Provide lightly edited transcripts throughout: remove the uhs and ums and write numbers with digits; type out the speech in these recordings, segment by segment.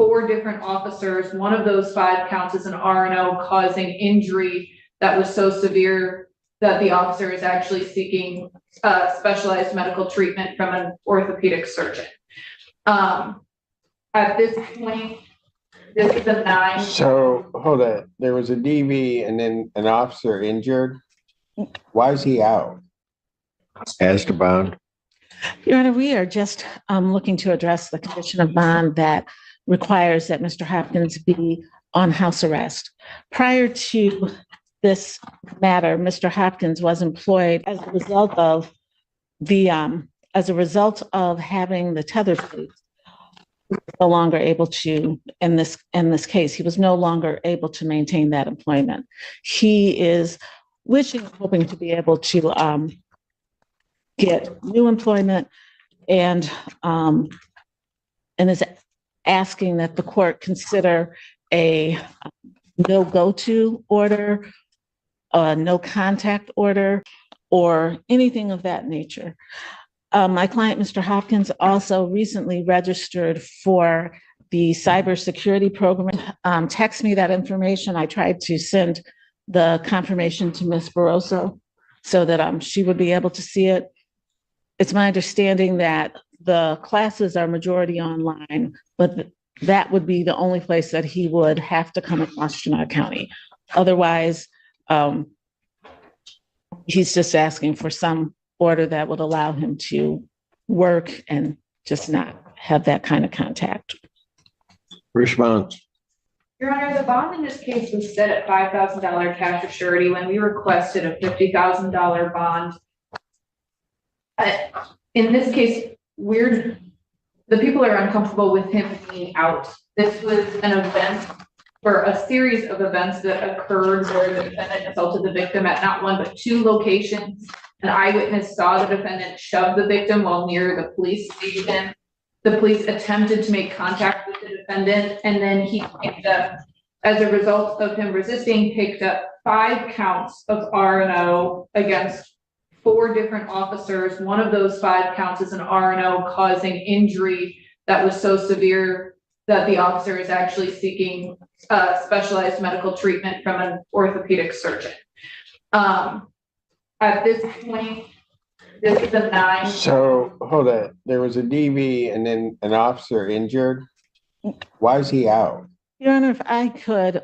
4 different officers. One of those 5 counts is an R&O causing injury that was so severe that the officer is actually seeking specialized medical treatment from an orthopedic surgeon. At this point, this is a 9. So hold on. There was a DV and then an officer injured. Why is he out? As to bond. Your Honor, we are just looking to address the condition of bond that requires that Mr. Hopkins be on house arrest. Prior to this matter, Mr. Hopkins was employed as a result of having the tether police. No longer able to, in this case, he was no longer able to maintain that employment. He is hoping to be able to get new employment and is asking that the court consider a no go-to order, a no contact order, or anything of that nature. My client, Mr. Hopkins, also recently registered for the cybersecurity program. Text me that information. I tried to send the confirmation to Ms. Barroso so that she would be able to see it. It's my understanding that the classes are majority online, but that would be the only place that he would have to come across Washtenaw County. Otherwise, he's just asking for some order that would allow him to work and just not have that kind of contact. Response. Your Honor, the bond in this case was set at $5,000 cash or surety when we requested a $50,000 bond. In this case, the people are uncomfortable with him being out. This was an event for a series of events that occurred where the defendant assaulted the victim at not 1 but 2 locations. An eyewitness saw the defendant shove the victim while near the police station. The police attempted to make contact with the defendant, and then he picked up, as a result of him resisting, picked up 5 counts of R&O against 4 different officers. One of those 5 counts is an R&O causing injury that was so severe that the officer is actually seeking specialized medical treatment from an orthopedic surgeon. At this point, this is a 9. So hold on. There was a DV and then an officer injured. Why is he out? Your Honor, if I could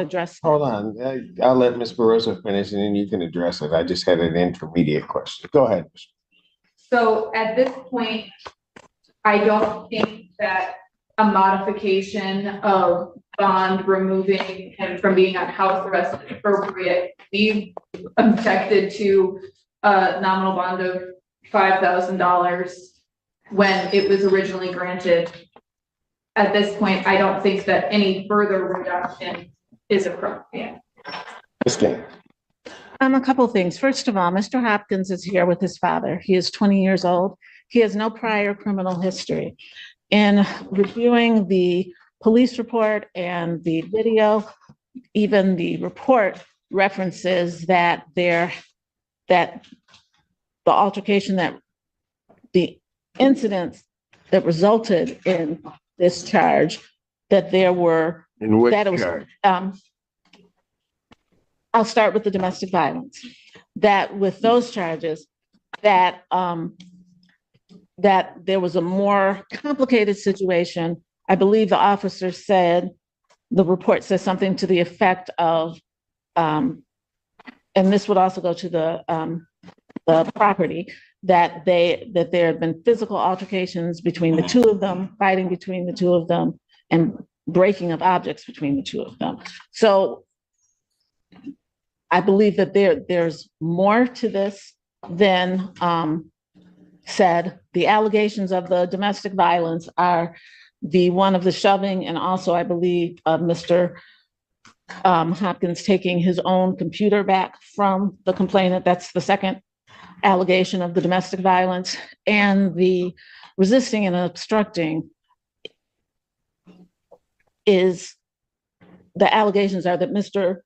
address. Hold on. I'll let Ms. Barroso finish and then you can address it. I just had an intermediate question. Go ahead. So at this point, I don't think that a modification of bond removing him from being on house arrest is appropriate. We objected to a nominal bond of $5,000 when it was originally granted. At this point, I don't think that any further reduction is appropriate. A couple of things. First of all, Mr. Hopkins is here with his father. He is 20 years old. He has no prior criminal history. In reviewing the police report and the video, even the report references that the altercation, that the incidents that resulted in this charge, that there were. In which that it was, charge? I'll start with the domestic violence. That with those charges, that there was a more complicated situation. I believe the officer said, the report says something to the effect of, and this would also go to the property, that there had been physical altercations between the 2 of them, fighting between the 2 of them, and breaking of objects between the 2 of them. So I believe that there's more to this than said. The allegations of the domestic violence are the one of the shoving, and also I believe of Mr. Hopkins taking his own computer back from the complainant. That's the second allegation of the domestic violence. And the resisting and obstructing is, the allegations are that Mr.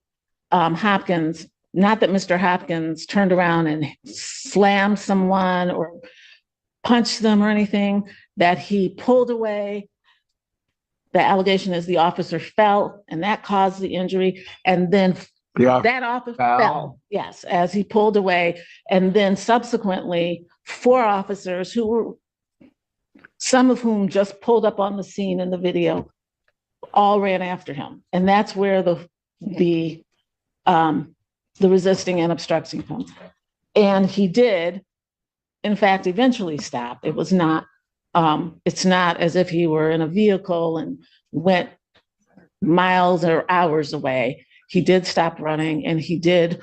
Hopkins, not that Mr. Hopkins turned around and slammed someone or punched them or anything, that he pulled away the allegation is the officer fell and that caused the injury. And then that officer fell, yes, as he pulled away. And then subsequently, 4 officers who were, some of whom just pulled up on the scene in the video, all ran after him. And that's where the resisting and obstructing comes. And he did, in fact, eventually stop. It was not, it's not as if he were in a vehicle and went miles or hours away. He did stop running, and he did,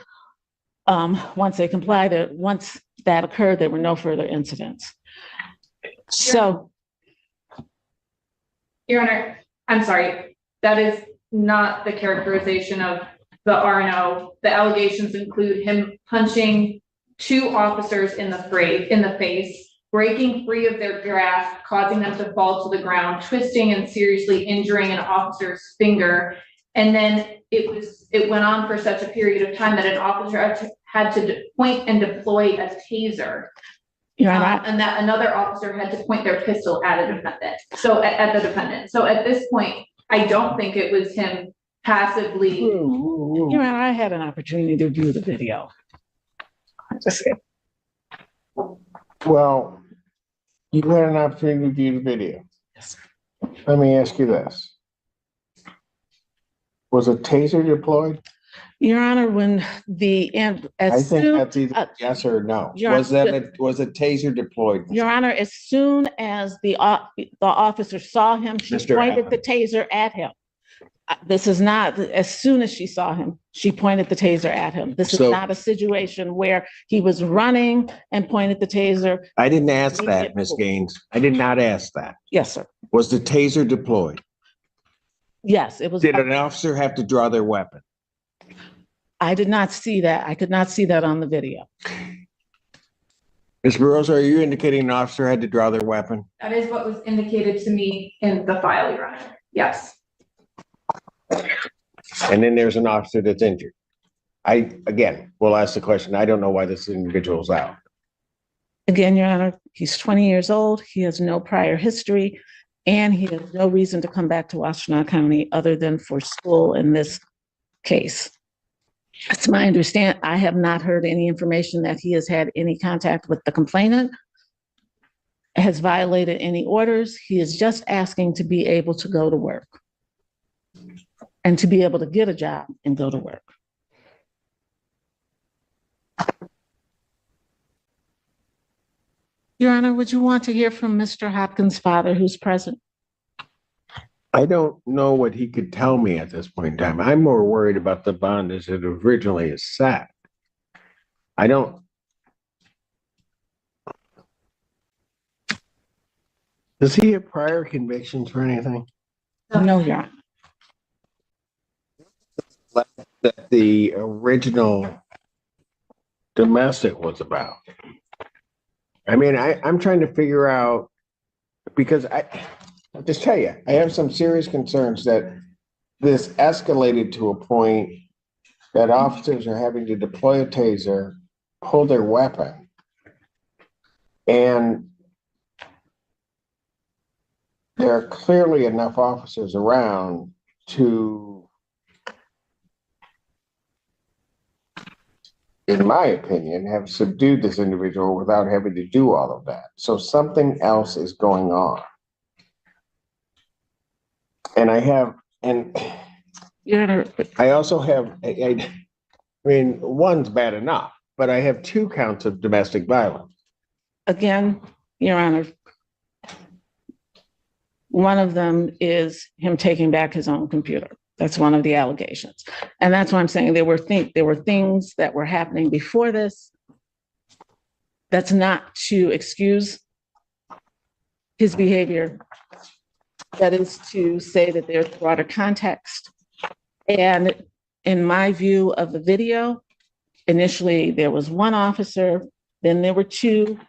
once they complied, once that occurred, there were no further incidents. So. Your Honor, I'm sorry, that is not the characterization of the R&O. The allegations include him punching 2 officers in the face, breaking free of their grasp, causing them to fall to the ground, twisting and seriously injuring an officer's finger. And then it went on for such a period of time that an officer had to point and deploy a taser. And that another officer had to point their pistol at a defendant. So at the defendant. So at this point, I don't think it was him passively. Your Honor, I had an opportunity to view the video. Well, you had an opportunity to view the video. Yes. Let me ask you this. Was a taser deployed? Your Honor, when I think that's either yes or no. Was a taser deployed? Your Honor, as soon as the officer saw him, she pointed the taser at him. This is not, as soon as she saw him, she pointed the taser at him. This is not a situation where he was running and pointed the taser. I didn't ask that, Ms. Gaines. I did not ask that. Yes, sir. Was the taser deployed? Yes, it was. Did an officer have to draw their weapon? I did not see that. I could not see that on the video. Ms. Barroso, are you indicating an officer had to draw their weapon? That is what was indicated to me in the file, Your Honor. Yes. And then there's an officer that's injured. Again, we'll ask the question. I don't know why this individual's out. Again, Your Honor, he's 20 years old. He has no prior history, and he has no reason to come back to Washtenaw County other than for school in this case. It's my understanding. I have not heard any information that he has had any contact with the complainant, has violated any orders. He is just asking to be able to go to work and to be able to get a job and go to work. Your Honor, would you want to hear from Mr. Hopkins' father, who's present? I don't know what he could tell me at this point in time. I'm more worried about the bond as it originally is set. I don't. Does he have prior convictions for anything? No, Your Honor. That the original domestic was about. I mean, I'm trying to figure out, because I'll just tell you, I have some serious concerns that this escalated to a point that officers are having to deploy a taser, pull their weapon, and there are clearly enough officers around to, in my opinion, have subdued this individual without having to do all of that. So something else is going on. And Your Honor, I also have, I mean, one's bad enough, but I have 2 counts of domestic violence. again, Your Honor, one of them is him taking back his own computer. That's one of the allegations. And that's why I'm saying there were things that were happening before this. That's not to excuse his behavior. That is to say that there's broader context. And in my view of the video, initially there was 1 officer, then there were 2,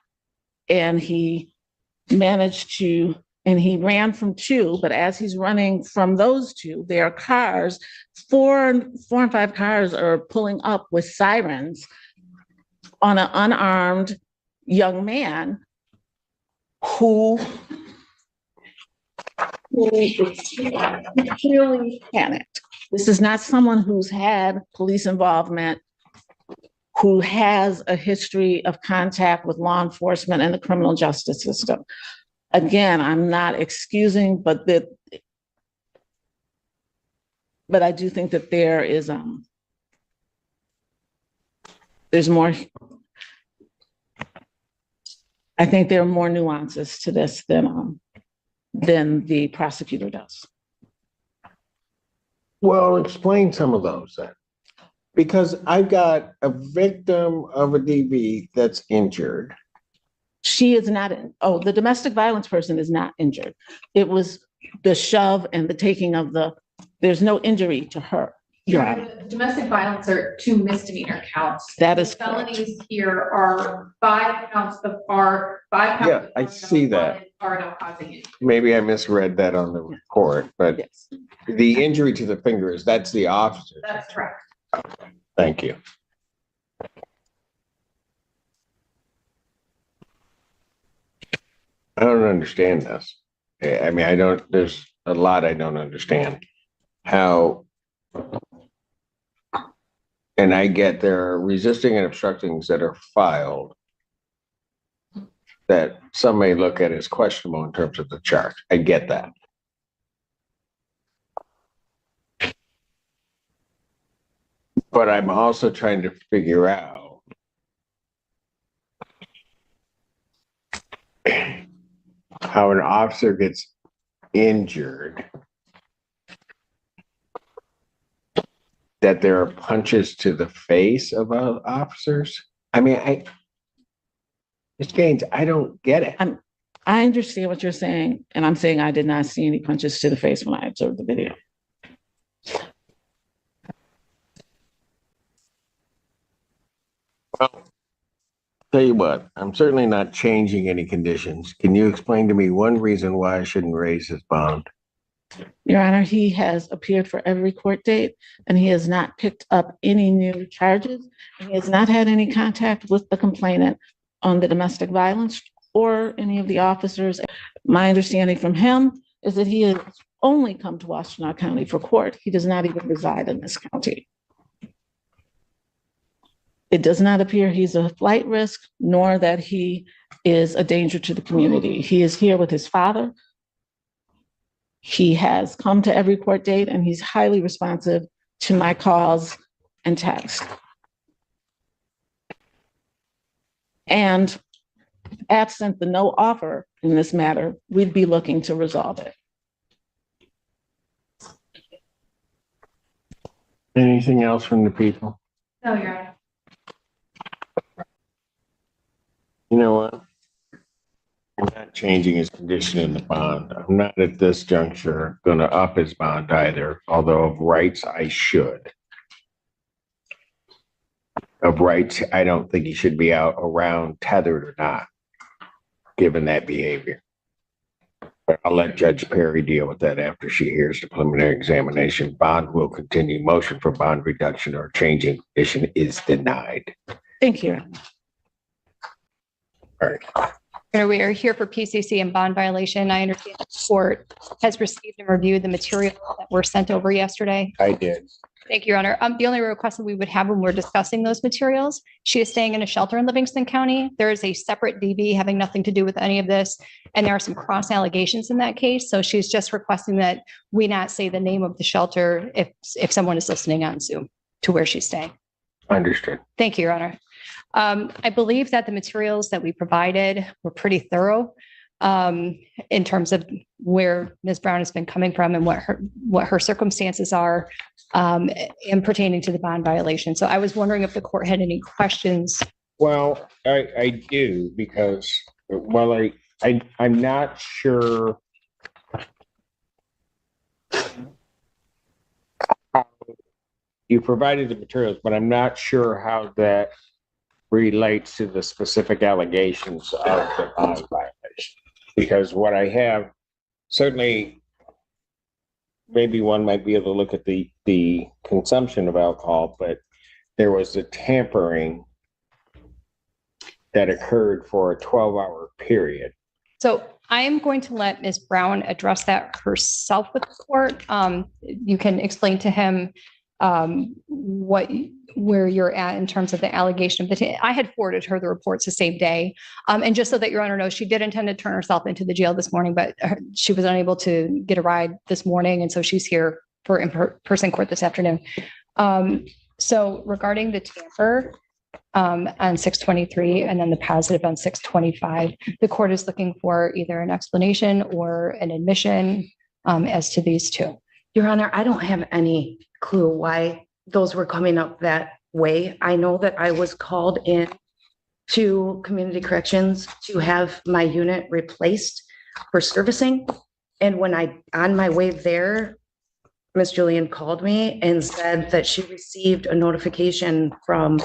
and he managed to, and he ran from 2, but as he's running from those 2, there are cars, 4 and 5 cars are pulling up with sirens on an unarmed young man who who is clearly panicked. This is not someone who's had police involvement, who has a history of contact with law enforcement and the criminal justice system. Again, I'm not excusing, but I do think that there is there's more. I think there are more nuances to this than the prosecutor does. Well, explain some of those then. Because I've got a victim of a DV that's injured. She is not, the domestic violence person is not injured. It was the shove and the taking of there's no injury to her. Domestic violence are 2 misdemeanor counts. That is felonies here are 5 counts of R, 5 counts. Yeah, I see that. Are no causing it. Maybe I misread that on the report, but Yes. the injury to the finger that's the officer. That's correct. Thank you. I don't understand this. I mean, there's a lot I don't understand. How, and I get there are resisting and obstructings that are filed that some may look at as questionable in terms of the charge. I get that. But I'm also trying to figure out how an officer gets injured, that there are punches to the face of officers. I mean, Ms. Gaines, I don't get it. I understand what you're saying, and I'm saying I did not see any punches to the face when I observed the video. Well, tell you what, I'm certainly not changing any conditions. Can you explain to me one reason why I shouldn't raise his bond? Your Honor, he has appeared for every court date, and he has not picked up any new charges. He has not had any contact with the complainant on the domestic violence or any of the officers. My understanding from him is that he has only come to Washtenaw County for court. He does not even reside in this county. It does not appear he's a flight risk, nor that he is a danger to the community. He is here with his father. He has come to every court date, and he's highly responsive to my calls and texts. And absent the no offer in this matter, we'd be looking to resolve it. Anything else from the people? No, Your Honor. You know what? I'm not changing his condition in the bond. I'm not at this juncture going to up his bond either, although of rights I should. Of rights, I don't think he should be out around tethered or not, given that behavior. But I'll let Judge Perry deal with that after she hears the preliminary examination. Bond will continue. Motion for bond reduction or changing condition is denied. Thank you. All right. We are here for PCC and bond violation. I understand the court has received and reviewed the materials that were sent over yesterday. I did. Thank you, Your Honor. The only request that we would have when we're discussing those materials, she is staying in a shelter in Livingston County. There is a separate DV having nothing to do with any of this. And there are some cross allegations in that case. So she's just requesting that we not say the name of the shelter if someone is listening on Zoom to where she's staying. Understood. Thank you, Your Honor. I believe that the materials that we provided were pretty thorough in terms of where Ms. Brown has been coming from and what her circumstances are in pertaining to the bond violation. So I was wondering if the court had any questions. Well, I do because, well, I'm not sure how you provided the materials, but I'm not sure how that relates to the specific allegations of the bond violation. Because what I have, certainly, maybe one might be able to look at the consumption of alcohol, but there was a tampering that occurred for a 12-hour period. So I am going to let Ms. Brown address that herself with the court. You can explain to him where you're at in terms of the allegation of I had forwarded her the reports the same day. And just so that Your Honor knows, she did intend to turn herself into the jail this morning, but she was unable to get a ride this morning. And so she's here for in-person court this afternoon. So regarding the tamper on 6/23 and then the positive on 6/25, the court is looking for either an explanation or an admission as to these two. Your Honor, I don't have any clue why those were coming up that way. I know that I was called in to community corrections to have my unit replaced for servicing. And when on my way there, Ms. Julian called me and said that she received a notification from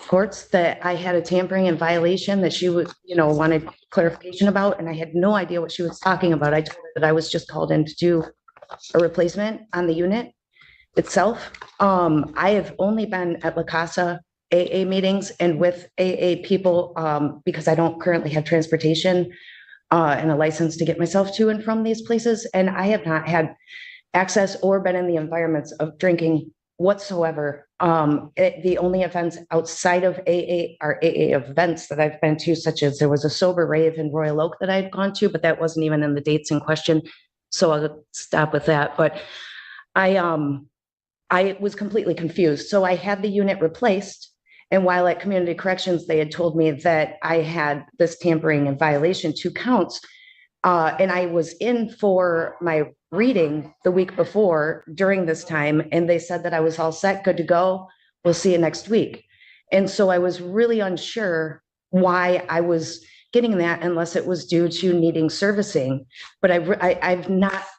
courts that I had a tampering and violation that she would, wanted clarification about. And I had no idea what she was talking about. I told her that I was just called in to do a replacement on the unit itself. I have only been at La Casa AA meetings and with AA people because I don't currently have transportation and a license to get myself to and from these places. And I have not had access or been in the environments of drinking whatsoever. The only events outside of AA are AA events that I've been to, such as there was a sober rave in Royal Oak that I'd gone to, but that wasn't even in the dates in question. So I'll stop with that. But I was completely confused. So I had the unit replaced. And while at community corrections, they had told me that I had this tampering and violation 2 counts. And I was in for my reading the week before during this time. And they said that I was all set, good to go. We'll see you next week. And so I was really unsure why I was getting that unless it was due to needing servicing. But I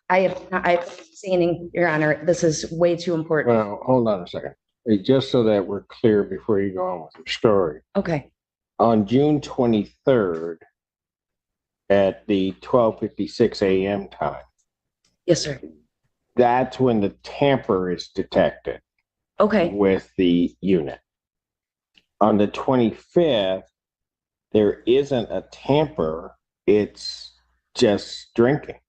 have saying, Your Honor, this is way too important. Well, hold on a second. Just so that we're clear before you go on with your story. Okay. On June 23rd at the 12:56 a.m. time, Yes, sir. that's when the tamper is detected Okay. with the unit. On the 25th, there isn't a tamper, it's just drinking.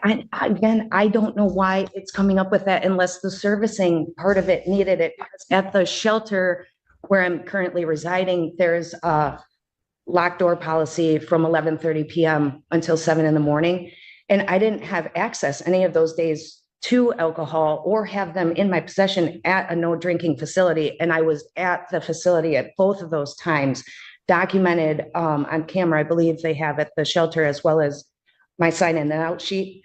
Again, I don't know why it's coming up with that unless the servicing part of it needed it. Because at the shelter where I'm currently residing, there's a locked door policy from 11:30 p.m. until 7 in the morning. And I didn't have access any of those days to alcohol or have them in my possession at a no drinking facility. And I was at the facility at both of those times, documented on camera. I believe they have at the shelter, as well as my sign in and out sheet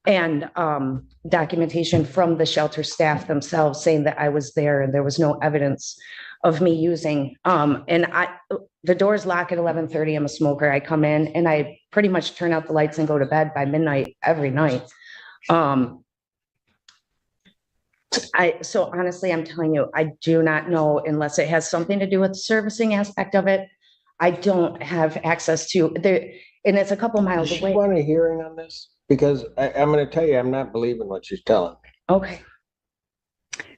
and documentation from the shelter staff themselves saying that I was there and there was no evidence of me using. The doors lock at 11:30. I'm a smoker. I come in and I pretty much turn out the lights and go to bed by midnight every night. So honestly, I'm telling you, I do not know unless it has something to do with the servicing aspect of it. I don't have access to there, and it's a couple miles Does she away. want a hearing on this? Because I'm going to tell you, I'm not believing what she's telling me. Okay.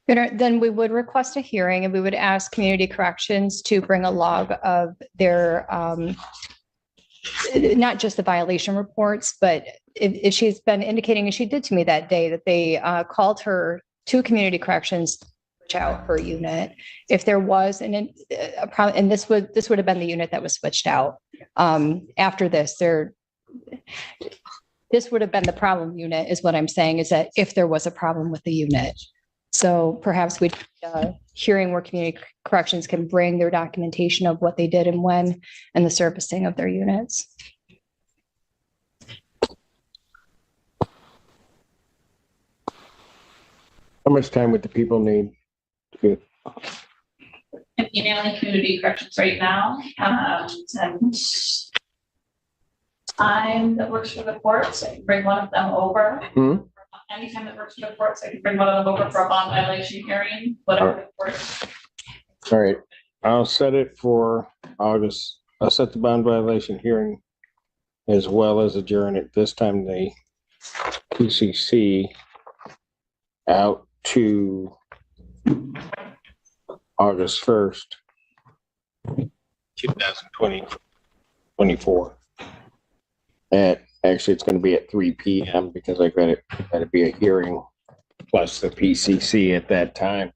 Then we would request a hearing and we would ask community corrections to bring a log of their, not just the violation reports, but if she's been indicating, and she did to me that day, that they called her to community corrections to switch out her unit. If there was a problem, and this would have been the unit that was switched out. After this, this would have been the problem unit, is what I'm saying, is that if there was a problem with the unit. So perhaps we'd hearing where community corrections can bring their documentation of what they did and when, and the servicing of their units. How much time would the people need? I'm emailing community corrections right now, and time that works for the courts, I can bring one of them over. Anytime that works for the courts, I can bring one of them over for a bond violation hearing, whatever the court. All right, I'll set it for August. I'll set the bond violation hearing as well as adjourn it. This time the PCC out to August 1st, 2024. Actually, it's gonna be at 3 PM because I gotta be a hearing plus the PCC at that time.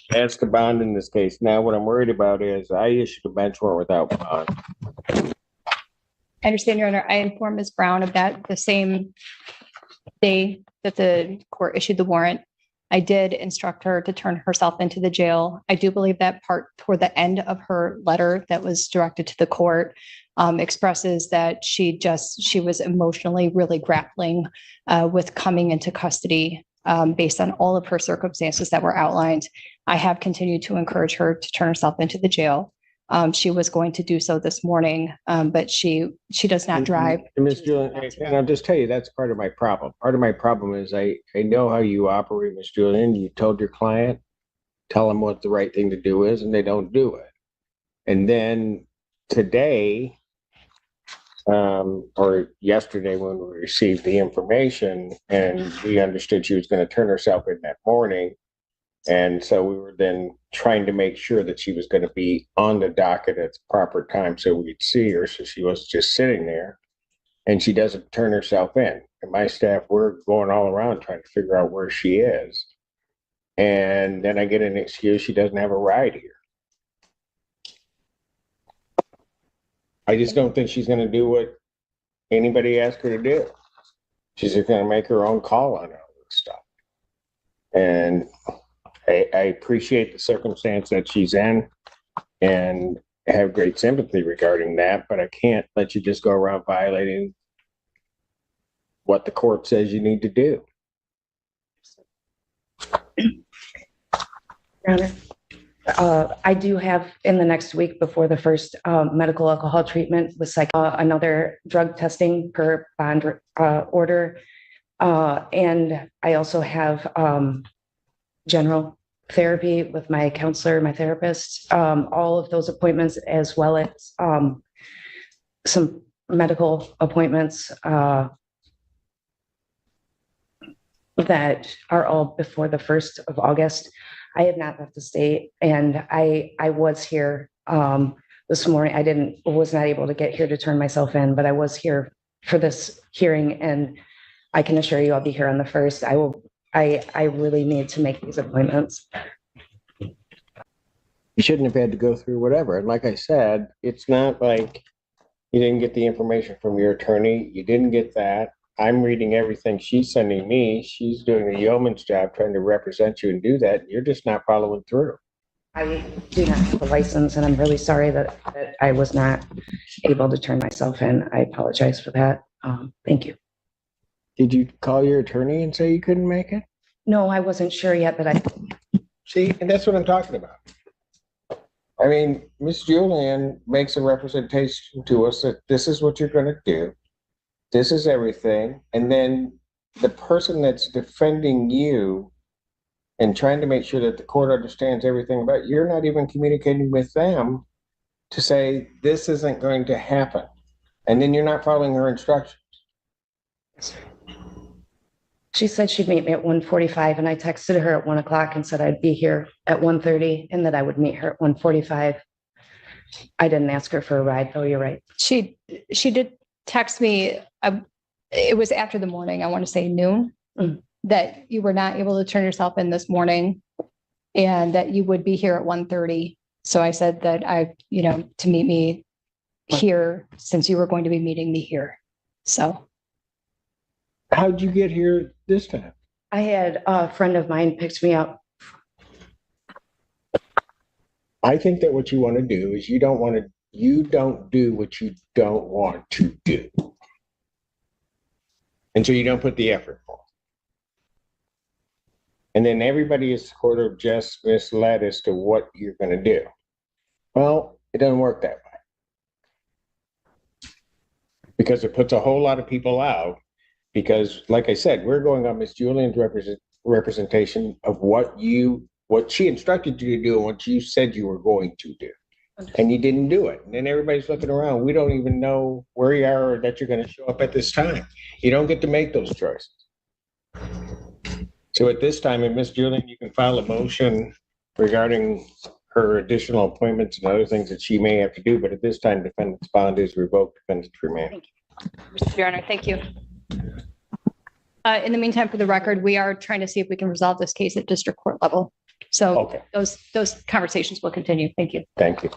That's the bond in this case. Now, what I'm worried about is I issued a bench warrant without bond. I understand, Your Honor. I informed Ms. Brown of that the same day that the court issued the warrant. I did instruct her to turn herself into the jail. I do believe that part toward the end of her letter that was directed to the court expresses that she was emotionally really grappling with coming into custody based on all of her circumstances that were outlined. I have continued to encourage her to turn herself into the jail. She was going to do so this morning, but she does not drive. And Ms. Julian, and I'll just tell you, that's part of my problem. Part of my problem is I know how you operate, Ms. Julian. You told your client, tell them what the right thing to do is, and they don't do it. And then today, or yesterday when we received the information and we understood she was going to turn herself in that morning. And so we were then trying to make sure that she was going to be on the docket at the proper time so we'd see her. So she was just sitting there and she doesn't turn herself in. And my staff, we're going all around trying to figure out where she is. And then I get an excuse she doesn't have a ride here. I just don't think she's going to do what anybody asked her to do. She's just going to make her own call on all this stuff. And I appreciate the circumstance that she's in and have great sympathy regarding that, but I can't let you just go around violating what the court says you need to do. Your Honor, I do have in the next week before the first medical alcohol treatment with another drug testing per bond order. And I also have general therapy with my counselor, my therapist, all of those appointments, as well as some medical appointments that are all before the 1st of August. I have not left the state, and I was here this morning. I was not able to get here to turn myself in, but I was here for this hearing, and I can assure you I'll be here on the 1st. I really need to make these appointments. You shouldn't have had to go through whatever. And like I said, it's not like you didn't get the information from your attorney. You didn't get that. I'm reading everything she's sending me. She's doing a yeoman's job trying to represent you and do that. You're just not following through. I do not have a license, and I'm really sorry that I was not able to turn myself in. I apologize for that. Thank you. Did you call your attorney and say you couldn't make it? No, I wasn't sure yet, but I. See, and that's what I'm talking about. I mean, Miss Julian makes a representation to us that this is what you're going to do. This is everything. And then the person that's defending you and trying to make sure that the court understands everything about you, you're not even communicating with them to say this isn't going to happen. And then you're not following her instructions. She said she'd meet me at 1:45, and I texted her at 1 o'clock and said I'd be here at 1:30 and that I would meet her at 1:45. I didn't ask her for a ride, though. You're right. She did text me. It was after the morning. I want to say noon, that you were not able to turn yourself in this morning, and that you would be here at 1:30. So I said that to meet me here since you were going to be meeting me here. So. How'd you get here this time? I had a friend of mine picked me up. I think that what you want to do is you don't do what you don't want to do. And so you don't put the effort forth. And then everybody is sort of just misled as to what you're going to do. Well, it doesn't work that way. Because it puts a whole lot of people out. Because, like I said, we're going on Miss Julian's representation of what she instructed you to do and what you said you were going to do. And you didn't do it. And then everybody's looking around. We don't even know where you are or that you're going to show up at this time. You don't get to make those choices. So at this time, Miss Julian, you can file a motion regarding her additional appointments and other things that she may have to do. But at this time, defendant's bond is revoked, defendant's remand. Mr. Honor, thank you. In the meantime, for the record, we are trying to see if we can resolve this case at district court level. So Okay, those conversations will continue. Thank you. thank you.